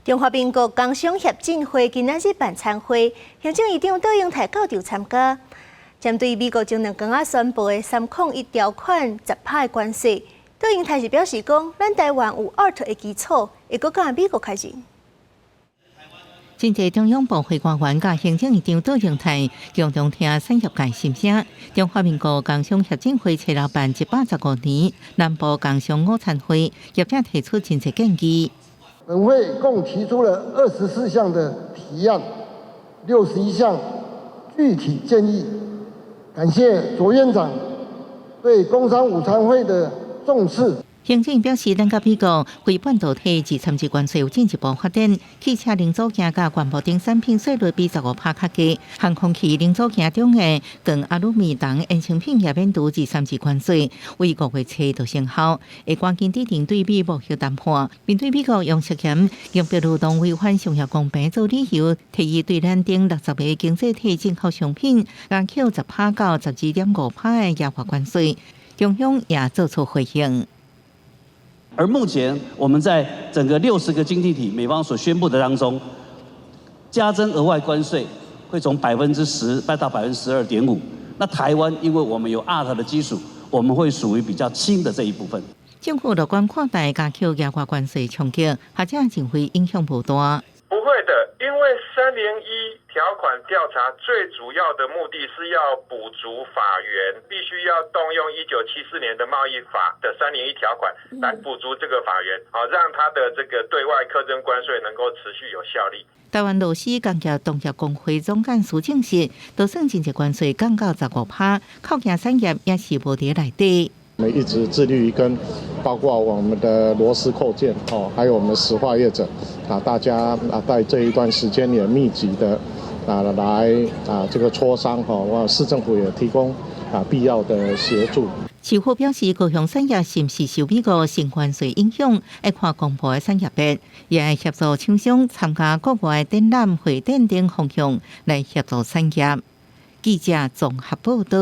中華民國工商協進會今仔日辦餐會，行政院長杜英台到場參加。針對美國前2天仔宣布的301條款10%的關稅，杜英台是表示講，咱台灣有 ALT 的基礎，會閣甲美國開戰。真濟中央部會官員甲行政院長杜英台共同聽產業界心聲。中華民國工商協進會設立辦115年，南部工商午餐會，業者提出真濟建議。本會共提出了24項的提案，61項具體建議。感謝卓院長對工商午餐會的重視。行政表示，咱甲美國為半導體及參與關稅有進一步發展，汽車零組件甲環保等產品稅率比15%較低，航空器零組件中的鋼、阿魯米等衍生品也免除至參與關稅，為5月初就生效，會趕緊制定對美貿易談判。面對美國用涉嫌用別勞動違反商業公平做理由，提議對咱等60個經濟體進口商品加扣10%到12.5%的壓價關稅，中央也做出回應。而目前我們在整個60個經濟體，美方所宣布的當中，加徵額外關稅會從10%到12.5%。那台灣因為我們有 ALT 的基礎，我們會屬於比較輕的這一部分。政府樂觀看待加扣壓價關稅衝擊，或者認為影響不大。不會的，因為301條款調查最主要的目的是要補足法源，必須要動用1974年的貿易法的301條款來補足這個法源，好讓它的這個對外課徵關稅能夠持續有效力。台灣勞斯工業農業工會總幹事證實，就算真濟關稅降到15%，扣件產業也是無佇內底。我們一直致力於跟包括我們的螺絲扣件還有我們的石化業者大家在這一段時間也密集的來這個磋商市政府也提供必要的協助。市府表示，各項產業是不是受美國新關稅影響，會看公布的產業別，也會協助廠商參加國外展覽、會展等方向來協助產業。記者綜合報道。